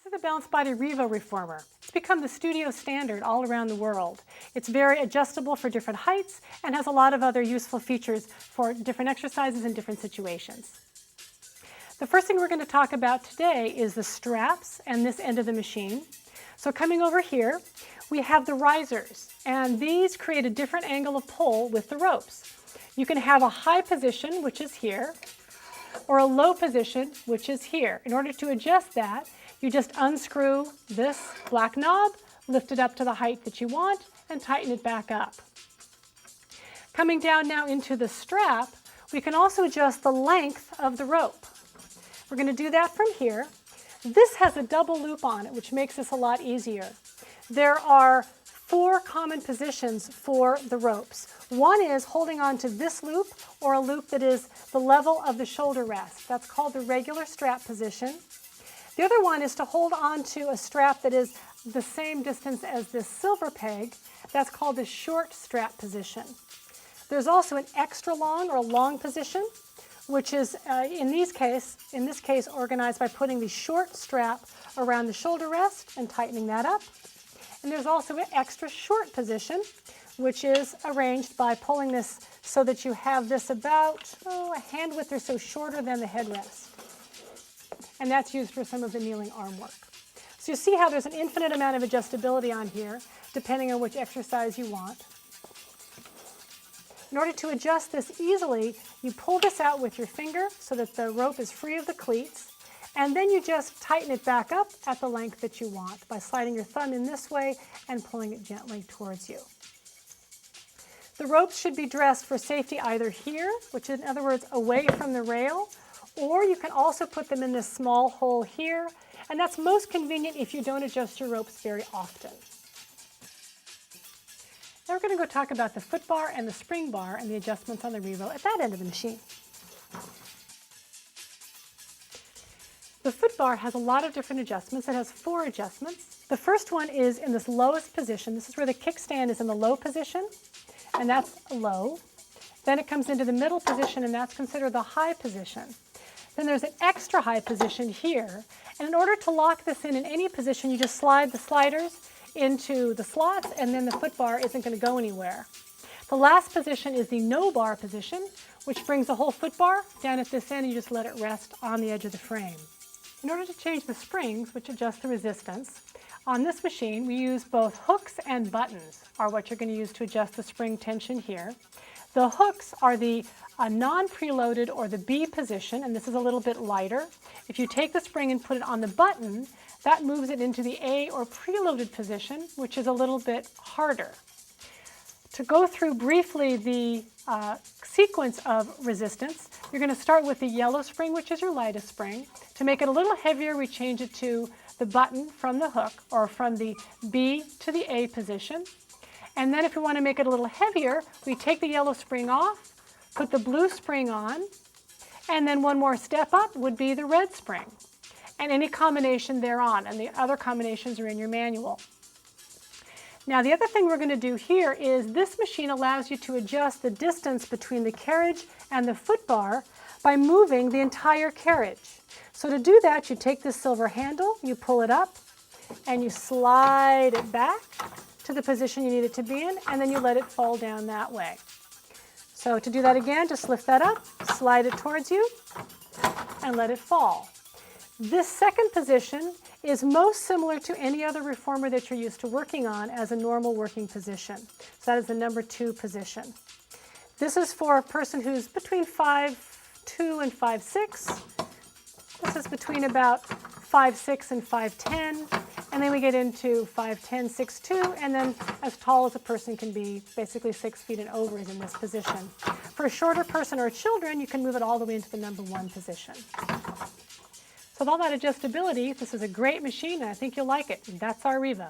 This is the Balanced Body Revo Reformer. It's become the studio standard all around the world. It's very adjustable for different heights and has a lot of other useful features for different exercises and different situations. The first thing we're going to talk about today is the straps and this end of the machine. So coming over here, we have the risers, and these create a different angle of pull with the ropes. You can have a high position, which is here, or a low position, which is here. In order to adjust that, you just unscrew this black knob, lift it up to the height that you want, and tighten it back up. Coming down now into the strap, we can also adjust the length of the rope. We're going to do that from here. This has a double loop on it, which makes this a lot easier. There are 4 common positions for the ropes. One is holding on to this loop, or a loop that is the level of the shoulder rest. That's called the regular strap position. The other one is to hold on to a strap that is the same distance as this silver peg. That's called the short strap position. There's also an extra long or long position, which is in this case organized by putting the short strap around the shoulder rest and tightening that up. And there's also an extra short position, which is arranged by pulling this so that you have this about a hand width or so shorter than the headrest. And that's used for some of the kneeling arm work. So you see how there's an infinite amount of adjustability on here, depending on which exercise you want. In order to adjust this easily, you pull this out with your finger so that the rope is free of the cleats, and then you just tighten it back up at the length that you want by sliding your thumb in this way and pulling it gently towards you. The ropes should be dressed for safety either here, which is in other words away from the rail, or you can also put them in this small hole here, and that's most convenient if you don't adjust your ropes very often. Now we're going to go talk about the foot bar and the spring bar and the adjustments on the Revo at that end of the machine. The foot bar has a lot of different adjustments. It has 4 adjustments. The first one is in this lowest position. This is where the kickstand is in the low position, and that's low. Then it comes into the middle position, and that's considered the high position. Then there's an extra high position here, and in order to lock this in any position, you just slide the sliders into the slots, and then the foot bar isn't going to go anywhere. The last position is the no bar position, which brings the whole foot bar down at this end, and you just let it rest on the edge of the frame. In order to change the springs, which adjust the resistance, on this machine we use both hooks and buttons are what you're going to use to adjust the spring tension here. The hooks are the non-preloaded or the B position, and this is a little bit lighter. If you take the spring and put it on the button, that moves it into the A or preloaded position, which is a little bit harder. To go through briefly the sequence of resistance, you're going to start with the yellow spring, which is your lightest spring. To make it a little heavier, we change it to the button from the hook, or from the B to the A position. And then if we want to make it a little heavier, we take the yellow spring off, put the blue spring on, and then one more step up would be the red spring, and any combination thereon, and the other combinations are in your manual. Now the other thing we're going to do here is this machine allows you to adjust the distance between the carriage and the foot bar by moving the entire carriage. So to do that, you take this silver handle, you pull it up, and you slide it back to the position you need it to be in, and then you let it fall down that way. So to do that again, just lift that up, slide it towards you, and let it fall. This second position is most similar to any other reformer that you're used to working on as a normal working position. So that is the number 2 position. This is for a person who's between 5'2" and 5'6". This is between about 5'6" and 5'10", and then we get into 5'10", 6'2", and then as tall as a person can be, basically 6 feet and over is in this position. For a shorter person or children, you can move it all the way into the number 1 position. So with all that adjustability, this is a great machine, and I think you'll like it. That's our Revo.